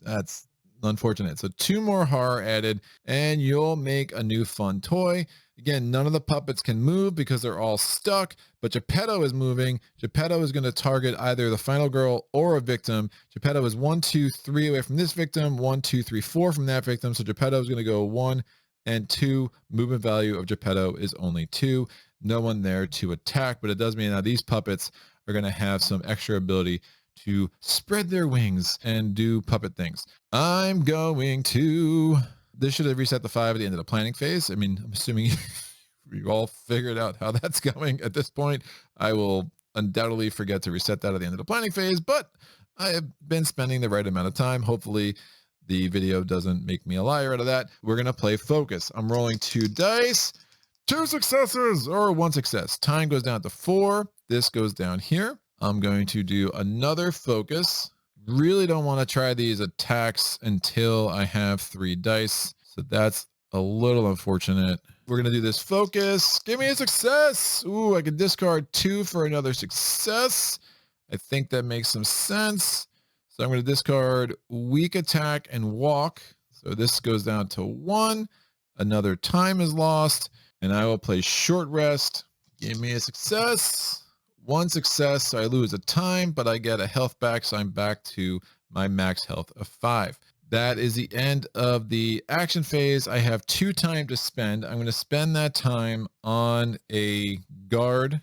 that's unfortunate. So 2 more horror added, and you'll make a new fun toy. Again, none of the puppets can move because they're all stuck, but Geppetto is moving. Geppetto is going to target either the final girl or a victim. Geppetto is 1, 2, 3 away from this victim, 1, 2, 3, 4 from that victim. So Geppetto is going to go 1 and 2. Movement value of Geppetto is only 2. No one there to attack, but it does mean now these puppets are going to have some extra ability to spread their wings and do puppet things. I'm going to... This should have reset the 5 at the end of the planning phase. I mean, I'm assuming you all figured out how that's going at this point. I will undoubtedly forget to reset that at the end of the planning phase, but I have been spending the right amount of time. Hopefully the video doesn't make me a liar out of that. We're going to play focus. I'm rolling 2 dice, 2 successes or 1 success. Time goes down to 4. This goes down here. I'm going to do another focus. Really don't want to try these attacks until I have 3 dice. So that's a little unfortunate. We're going to do this focus. Give me a success. Ooh, I can discard 2 for another success. I think that makes some sense. So I'm going to discard weak attack and walk. So this goes down to 1. Another time is lost. And I will play short rest. Give me a success. 1 success, so I lose a time, but I get a health back, so I'm back to my max health of 5. That is the end of the action phase. I have 2 time to spend. I'm going to spend that time on a guard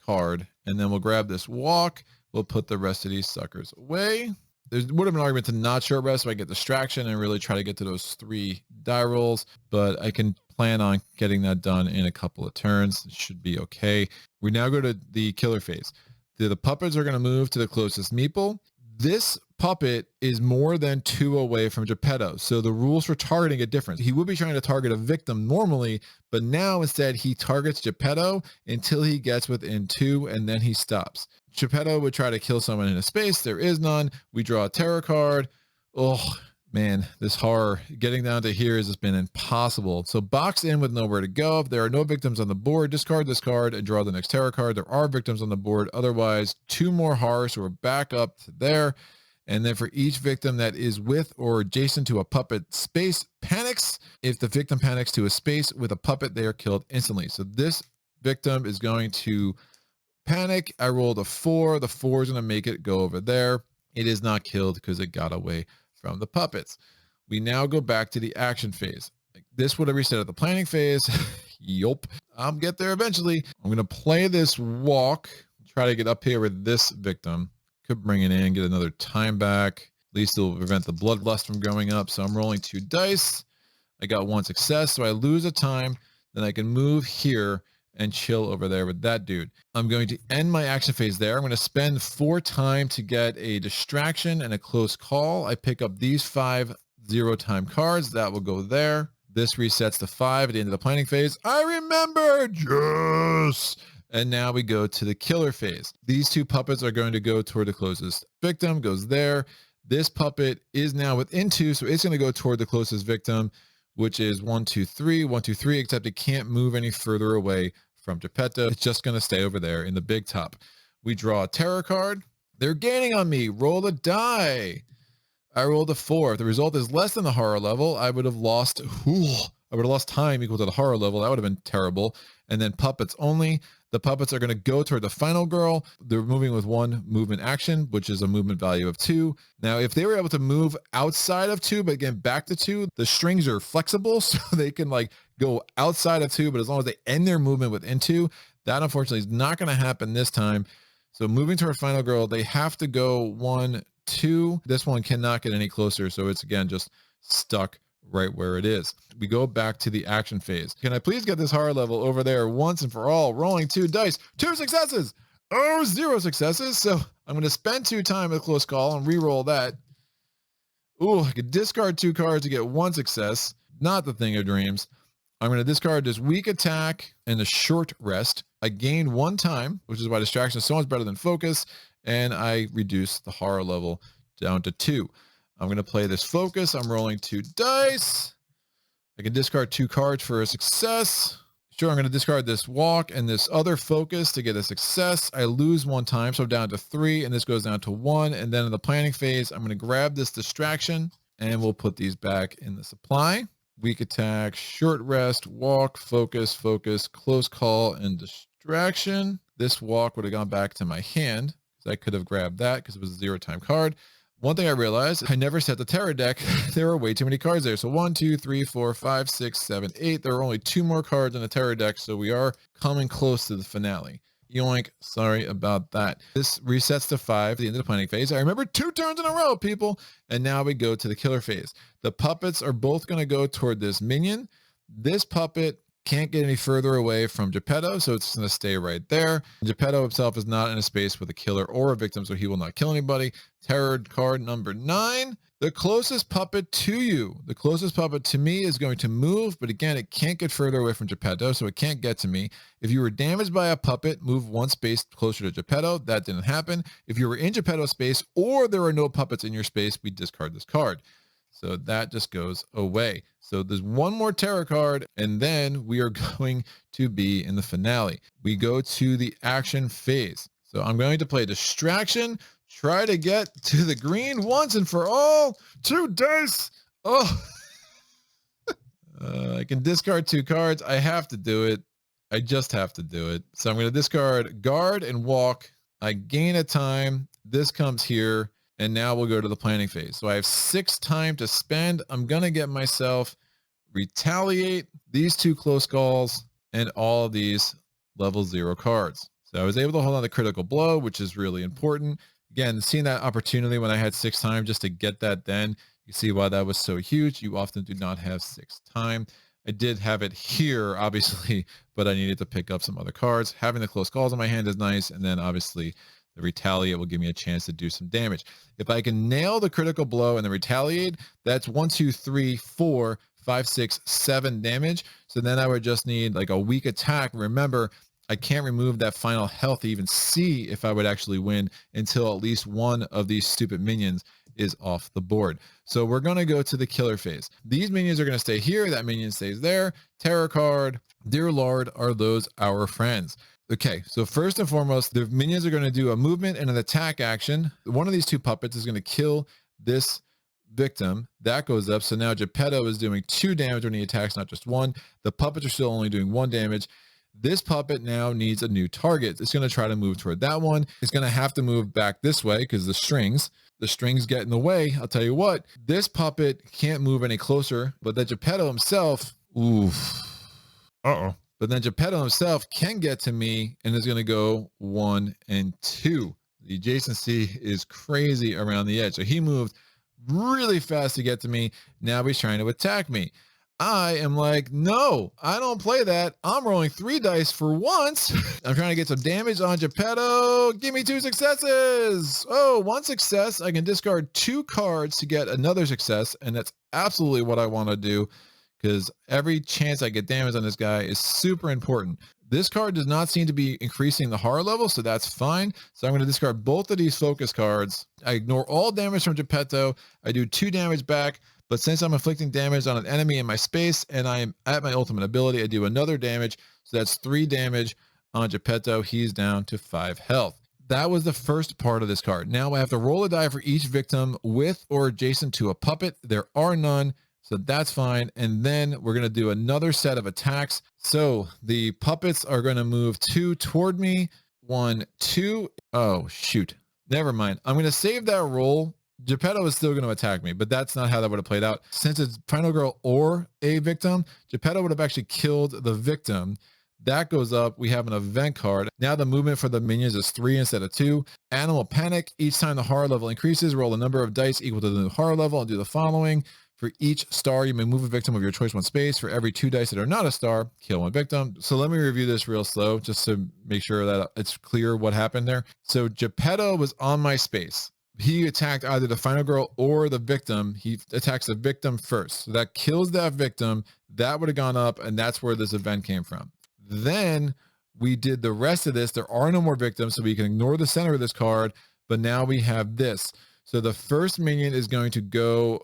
card, and then we'll grab this walk. We'll put the rest of these suckers away. There would have been an argument to not short rest so I get distraction and really try to get to those 3 die rolls, but I can plan on getting that done in a couple of turns. It should be okay. We now go to the killer phase. The puppets are going to move to the closest meeple. This puppet is more than 2 away from Geppetto, so the rules for targeting are different. He would be trying to target a victim normally, but now instead he targets Geppetto until he gets within 2, and then he stops. Geppetto would try to kill someone in a space. There is none. We draw a terror card. Oh, man, this horror getting down to here has just been impossible. So box in with nowhere to go. If there are no victims on the board, discard this card and draw the next terror card. There are victims on the board. Otherwise, 2 more horrors, so we're back up to there. And then for each victim that is with or adjacent to a puppet space panics, if the victim panics to a space with a puppet, they are killed instantly. So this victim is going to panic. I rolled a 4. The 4 is going to make it go over there. It is not killed because it got away from the puppets. We now go back to the action phase. This would have reset at the planning phase. Yup. I'll get there eventually. I'm going to play this walk. Try to get up here with this victim. Could bring it in, get another time back. At least it'll prevent the bloodlust from going up. So I'm rolling 2 dice. I got 1 success, so I lose a time. Then I can move here and chill over there with that dude. I'm going to end my action phase there. I'm going to spend 4 time to get a distraction and a close call. I pick up these 5 0-time cards. That will go there. This resets to 5 at the end of the planning phase. I remembered! Yes! And now we go to the killer phase. These 2 puppets are going to go toward the closest victim, goes there. This puppet is now within 2, so it's going to go toward the closest victim, which is 1, 2, 3, 1, 2, 3, except it can't move any further away from Geppetto. It's just going to stay over there in the big top. We draw a terror card. They're gaining on me. Roll a die. I rolled a 4. If the result is less than the horror level, I would have lost time equal to the horror level. That would have been terrible. And then puppets only. The puppets are going to go toward the final girl. They're moving with 1 movement action, which is a movement value of 2. Now, if they were able to move outside of 2, but again, back to 2, the strings are flexible, so they can like go outside of 2, but as long as they end their movement within 2, that unfortunately is not going to happen this time. So moving toward final girl, they have to go 1, 2. This one cannot get any closer, so it's again just stuck right where it is. We go back to the action phase. Can I please get this horror level over there once and for all? Rolling 2 dice. 2 successes. Oh, 0 successes. So I'm going to spend 2 time with close call and re-roll that. Ooh, I could discard 2 cards to get 1 success. Not the thing of dreams. I'm going to discard this weak attack and a short rest. I gain 1 time, which is why distraction is so much better than focus. And I reduce the horror level down to 2. I'm going to play this focus. I'm rolling 2 dice. I can discard 2 cards for a success. Sure, I'm going to discard this walk and this other focus to get a success. I lose 1 time, so I'm down to 3, and this goes down to 1. And then in the planning phase, I'm going to grab this distraction, and we'll put these back in the supply. Weak attack, short rest, walk, focus, focus, close call, and distraction. This walk would have gone back to my hand, because I could have grabbed that because it was a 0-time card. One thing I realized, I never set the terror deck. There are way too many cards there. So 1, 2, 3, 4, 5, 6, 7, 8. There are only 2 more cards in the terror deck. So we are coming close to the finale. Yoink. Sorry about that. This resets to 5 at the end of the planning phase. I remember 2 turns in a row, people. And now we go to the killer phase. The puppets are both going to go toward this minion. This puppet can't get any further away from Geppetto, so it's going to stay right there. Geppetto himself is not in a space with a killer or a victim, so he will not kill anybody. Terror card number 9. The closest puppet to you. The closest puppet to me is going to move, but again, it can't get further away from Geppetto, so it can't get to me. If you were damaged by a puppet, move 1 space closer to Geppetto. That didn't happen. If you were in Geppetto space or there are no puppets in your space, we discard this card. So that just goes away. So there's 1 more terror card, and then we are going to be in the finale. We go to the action phase. So I'm going to play distraction, try to get to the green once and for all. 2 dice. Oh, I can discard 2 cards. I have to do it. I just have to do it. So I'm going to discard guard and walk. I gain a time. This comes here. And now we'll go to the planning phase. So I have 6 time to spend. I'm going to get myself retaliate, these 2 close calls, and all of these level 0 cards. So I was able to hold on the critical blow, which is really important. Again, seeing that opportunity when I had 6 time just to get that then, you see why that was so huge. You often do not have 6 time. I did have it here, obviously, but I needed to pick up some other cards. Having the close calls in my hand is nice, and then obviously the retaliate will give me a chance to do some damage. If I can nail the critical blow and the retaliate, that's 1, 2, 3, 4, 5, 6, 7 damage. So then I would just need like a weak attack. Remember, I can't remove that final health to even see if I would actually win until at least 1 of these stupid minions is off the board. So we're going to go to the killer phase. These minions are going to stay here. That minion stays there. Terror card. Dear Lord, are those our friends? Okay, so first and foremost, the minions are going to do a movement and an attack action. One of these two puppets is going to kill this victim. That goes up. So now Geppetto is doing 2 damage when he attacks, not just 1. The puppets are still only doing 1 damage. This puppet now needs a new target. It's going to try to move toward that one. It's going to have to move back this way because the strings get in the way. I'll tell you what, this puppet can't move any closer, but then Geppetto himself, oof. Uh-oh. But then Geppetto himself can get to me and is going to go 1 and 2. The adjacency is crazy around the edge. So he moved really fast to get to me. Now he's trying to attack me. I am like, no, I don't play that. I'm rolling 3 dice for once. I'm trying to get some damage on Geppetto. Give me 2 successes. Oh, 1 success. I can discard 2 cards to get another success. And that's absolutely what I want to do, because every chance I get damage on this guy is super important. This card does not seem to be increasing the horror level, so that's fine. So I'm going to discard both of these focus cards. I ignore all damage from Geppetto. I do 2 damage back, but since I'm inflicting damage on an enemy in my space and I'm at my ultimate ability, I do another damage. So that's 3 damage on Geppetto. He's down to 5 health. That was the first part of this card. Now I have to roll a die for each victim with or adjacent to a puppet. There are none. So that's fine. And then we're going to do another set of attacks. So the puppets are going to move 2 toward me. 1, 2. Oh, shoot. Never mind. I'm going to save that roll. Geppetto is still going to attack me, but that's not how that would have played out. Since it's Final Girl or a victim, Geppetto would have actually killed the victim. That goes up. We have an event card. Now the movement for the minions is 3 instead of 2. Animal Panic. Each time the horror level increases, roll a number of dice equal to the new horror level and do the following. For each star, you may move a victim of your choice 1 space. For every 2 dice that are not a star, kill 1 victim. So let me review this real slow just to make sure that it's clear what happened there. So Geppetto was on my space. He attacked either the final girl or the victim. He attacks the victim first. So that kills that victim. That would have gone up, and that's where this event came from. Then we did the rest of this. There are no more victims, so we can ignore the center of this card. But now we have this. So the first minion is going to go...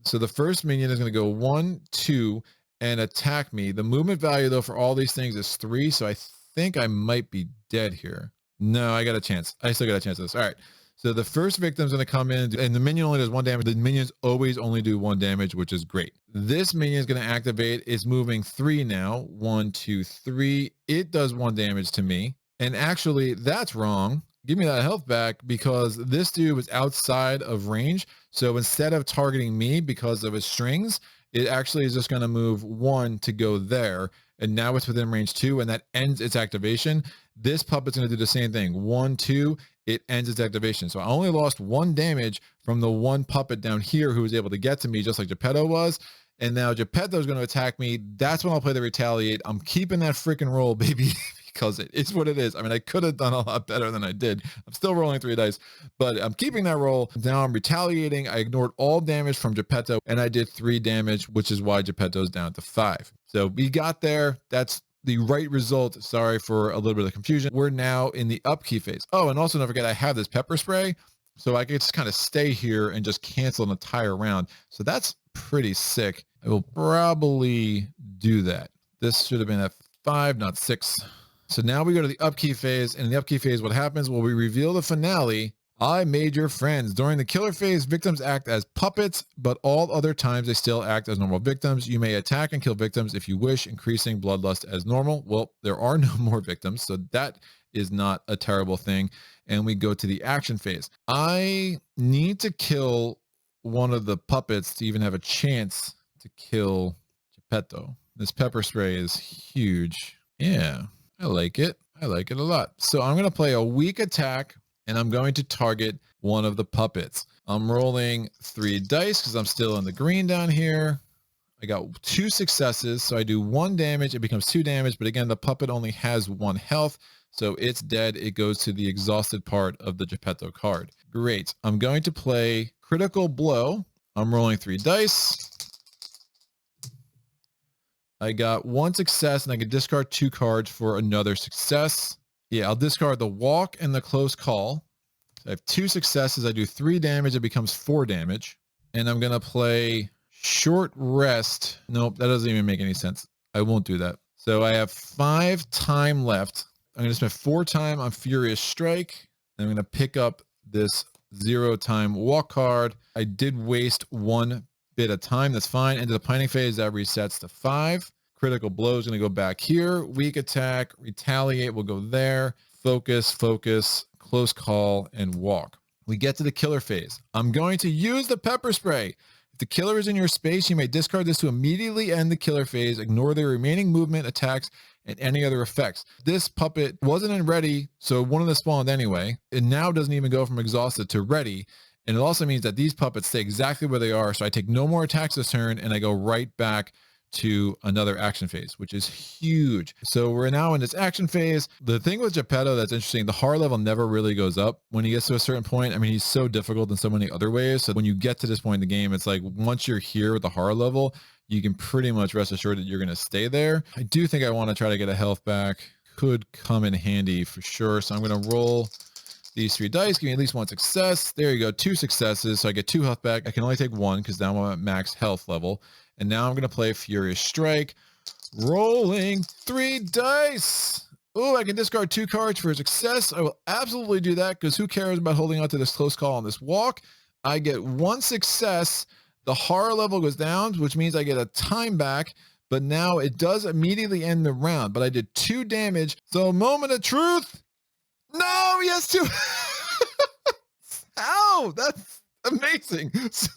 So the first minion is going to go 1, 2, and attack me. The movement value, though, for all these things is 3, so I think I might be dead here. No, I got a chance. I still got a chance of this. All right. So the first victim is going to come in, and the minion only does 1 damage. The minions always only do 1 damage, which is great. This minion is going to activate. It's moving 3 now. 1, 2, 3. It does 1 damage to me. And actually, that's wrong. Give me that health back, because this dude was outside of range. So instead of targeting me because of his strings, it actually is just going to move 1 to go there. And now it's within range 2, and that ends its activation. This puppet's going to do the same thing. 1, 2, it ends its activation. So I only lost 1 damage from the 1 puppet down here who was able to get to me, just like Geppetto was. And now Geppetto is going to attack me. That's when I'll play the retaliate. I'm keeping that freaking roll, baby. Because it is what it is. I mean, I could have done a lot better than I did. I'm still rolling 3 dice, but I'm keeping that roll. Now I'm retaliating. I ignored all damage from Geppetto, and I did 3 damage, which is why Geppetto's down to 5. So we got there. That's the right result. Sorry for a little bit of confusion. We're now in the upkeep phase. Oh, and also don't forget, I have this pepper spray, so I can just kind of stay here and just cancel an entire round. So that's pretty sick. I will probably do that. This should have been at 5, not 6. So now we go to the upkeep phase, and in the upkeep phase, what happens? Well, we reveal the finale. I made your friends. During the killer phase, victims act as puppets, but all other times they still act as normal victims. You may attack and kill victims if you wish, increasing bloodlust as normal. Well, there are no more victims, so that is not a terrible thing. And we go to the action phase. I need to kill one of the puppets to even have a chance to kill Geppetto. This pepper spray is huge. Yeah. I like it. I like it a lot. So I'm going to play a weak attack, and I'm going to target one of the puppets. I'm rolling 3 dice because I'm still in the green down here. I got 2 successes, so I do 1 damage. It becomes 2 damage, but again, the puppet only has 1 health, so it's dead. It goes to the exhausted part of the Geppetto card. Great. I'm going to play critical blow. I'm rolling 3 dice. I got 1 success, and I can discard 2 cards for another success. Yeah, I'll discard the walk and the close call. So I have 2 successes. I do 3 damage. It becomes 4 damage. And I'm going to play short rest. Nope, that doesn't even make any sense. I won't do that. So I have 5 time left. I'm going to spend 4 time on Furious Strike. And I'm going to pick up this 0 time walk card. I did waste 1 bit of time. That's fine. Into the Pining Phase, that resets to 5. Critical Blow is going to go back here. Weak Attack, Retaliate will go there. Focus, Focus, Close Call, and Walk. We get to the Killer Phase. I'm going to use the Pepper Spray. If the killer is in your space, you may discard this to immediately end the Killer Phase. Ignore the remaining movement, attacks, and any other effects. This puppet wasn't in ready, so one of them spawned anyway. It now doesn't even go from exhausted to ready. And it also means that these puppets stay exactly where they are. So I take no more attacks this turn and I go right back to another action phase, which is huge. So we're now in this action phase. The thing with Geppetto that's interesting, the horror level never really goes up when he gets to a certain point. I mean, he's so difficult in so many other ways. So when you get to this point in the game, it's like once you're here with the horror level, you can pretty much rest assured that you're going to stay there. I do think I want to try to get a health back. Could come in handy for sure. So I'm going to roll these 3 dice, give me at least 1 success. There you go, 2 successes. So I get 2 health back. I can only take 1 because now I'm at max health level. And now I'm going to play Furious Strike. Rolling 3 dice. Oh, I can discard 2 cards for a success. I will absolutely do that because who cares about holding on to this close call on this walk? I get 1 success. The horror level goes down, which means I get a time back. But now it does immediately end the round. But I did 2 damage. So moment of truth. No, he has 2. Ow, that's amazing. So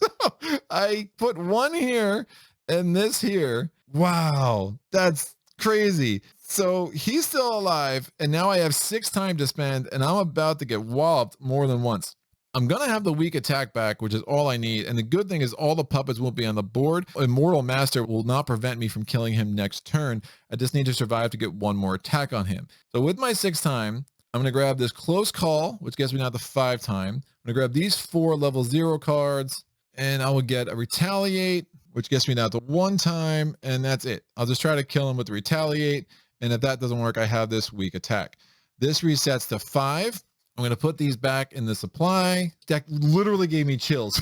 I put 1 here and this here. Wow, that's crazy. So he's still alive, and now I have 6 time to spend, and I'm about to get walloped more than once. I'm going to have the weak attack back, which is all I need. And the good thing is all the puppets won't be on the board. Immortal Master will not prevent me from killing him next turn. I just need to survive to get 1 more attack on him. So with my 6 time, I'm going to grab this Close Call, which gets me now to 5 time. I'm going to grab these 4 level 0 cards, and I will get a Retaliate, which gets me down to 1 time, and that's it. I'll just try to kill him with the Retaliate, and if that doesn't work, I have this weak attack. This resets to 5. I'm going to put these back in the supply. Deck literally gave me chills.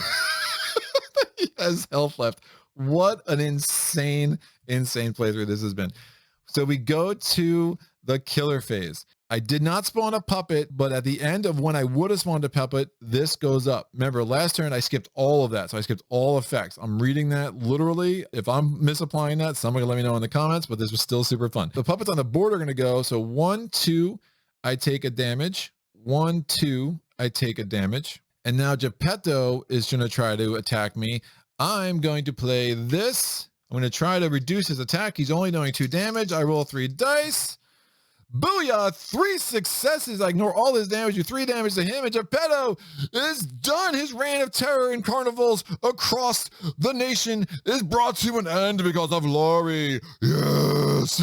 He has health left. What an insane playthrough this has been. So we go to the Killer Phase. I did not spawn a puppet, but at the end of when I would have spawned a puppet, this goes up. Remember, last turn I skipped all of that, so I skipped all effects. I'm reading that literally. If I'm misapplying that, somebody let me know in the comments, but this was still super fun. The puppets on the board are going to go, so 1, 2, I take a damage. 1, 2, I take a damage. And now Geppetto is going to try to attack me. I'm going to play this. I'm going to try to reduce his attack. He's only doing 2 damage. I roll 3 dice. Booyah! 3 successes. I ignore all his damage, do 3 damage to him, and Geppetto is done. His reign of terror in carnivals across the nation is brought to an end because of Laurie. Yes!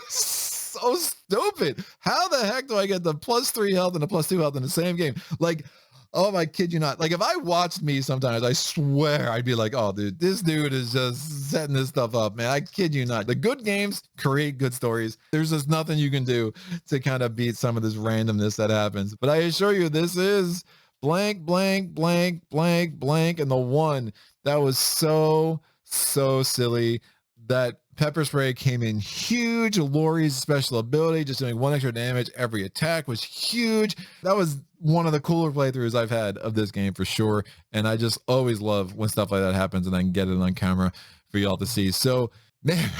So stupid. How the heck do I get the +3 health and the +2 health in the same game? Like, oh, I kid you not. Like, if I watched me sometimes, I swear I'd be like, oh, dude, this dude is just setting this stuff up, man. I kid you not. The good games create good stories. There's just nothing you can do to kind of beat some of this randomness that happens. But I assure you, this is blank, blank, blank, blank, blank, and the 1. That was so silly. That pepper spray came in huge. Laurie's special ability, just doing 1 extra damage every attack, was huge. That was one of the cooler playthroughs I've had of this game for sure. And I just always love when stuff like that happens and I can get it on camera for y'all to see. So, man,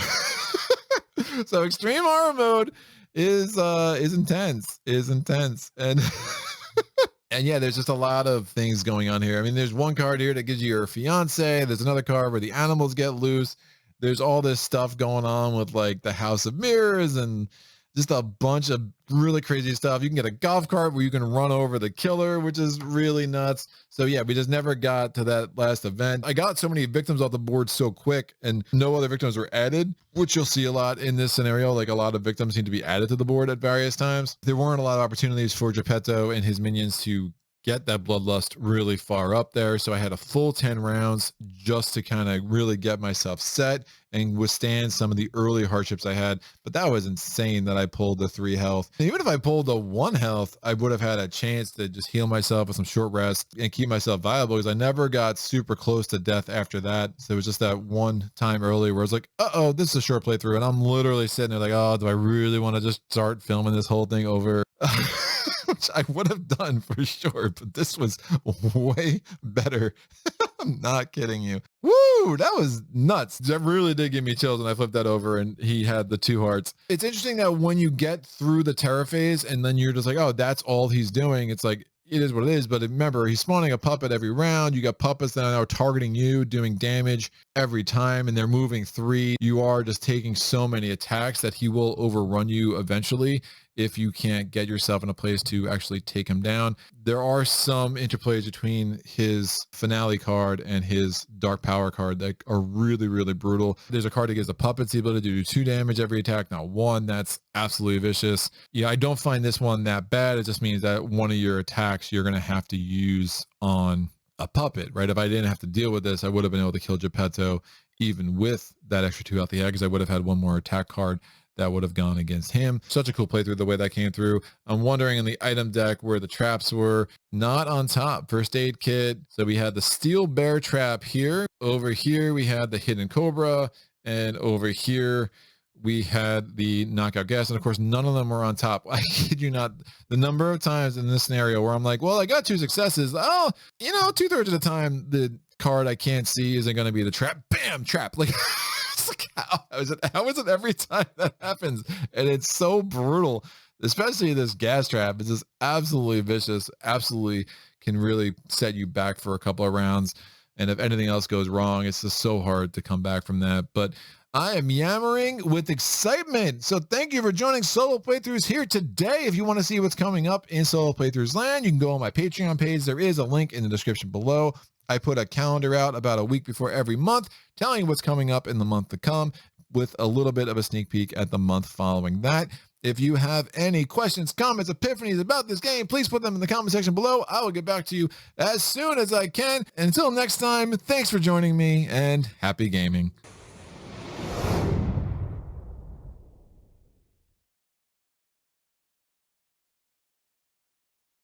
so extreme horror mode is intense, and and yeah, there's just a lot of things going on here. I mean, there's 1 card here that gives you your fiance. There's another card where the animals get loose. There's all this stuff going on with like the House of Mirrors and just a bunch of really crazy stuff. You can get a golf cart where you can run over the killer, which is really nuts. So yeah, we just never got to that last event. I got so many victims off the board so quick and no other victims were added, which you'll see a lot in this scenario. Like a lot of victims seem to be added to the board at various times. There weren't a lot of opportunities for Geppetto and his minions to get that bloodlust really far up there. So I had a full 10 rounds just to kind of really get myself set and withstand some of the early hardships I had. But that was insane that I pulled the 3 health. And even if I pulled the 1 health, I would have had a chance to just heal myself with some short rest and keep myself viable, because I never got super close to death after that. So it was just that one time early where I was like, uh-oh, this is a short playthrough. And I'm literally sitting there like, oh, do I really want to just start filming this whole thing over? Which I would have done for sure, but this was way better. I'm not kidding you. Woo, that was nuts. That really did give me chills when I flipped that over and he had the 2 hearts. It's interesting that when you get through the Terra phase and then you're just like, oh, that's all he's doing. It's like, it is what it is. But remember, he's spawning a puppet every round. You got puppets that are now targeting you, doing damage every time, and they're moving 3. You are just taking so many attacks that he will overrun you eventually if you can't get yourself in a place to actually take him down. There are some interplays between his finale card and his dark power card that are really, really brutal. There's a card that gives the puppets the ability to do 2 damage every attack, not 1. That's absolutely vicious. Yeah, I don't find this one that bad. It just means that one of your attacks you're going to have to use on a puppet, right? If I didn't have to deal with this, I would have been able to kill Geppetto even with that extra 2 health he had, because I would have had 1 more attack card that would have gone against him. Such a cool playthrough the way that came through. I'm wondering in the item deck where the traps were. Not on top. First aid kit. So we had the steel bear trap here. Over here we had the hidden cobra, and over here we had the knockout gas, and of course none of them were on top. I kid you not, the number of times in this scenario where I'm like, well, I got 2 successes. Oh, 2/3 of the time the card I can't see isn't going to be the trap. Bam, trap. Like, like how is it every time that happens? And it's so brutal, especially this gas trap. It's just absolutely vicious, absolutely can really set you back for a couple of rounds. And if anything else goes wrong, it's just so hard to come back from that. But I am yammering with excitement. So thank you for joining Solo Playthroughs here today. If you want to see what's coming up in Solo Playthroughs land, you can go on my Patreon page. There is a link in the description below. I put a calendar out about a week before every month, telling you what's coming up in the month to come, with a little bit of a sneak peek at the month following that. If you have any questions, comments, epiphanies about this game, please put them in the comment section below. I will get back to you as soon as I can. And until next time, thanks for joining me and happy gaming.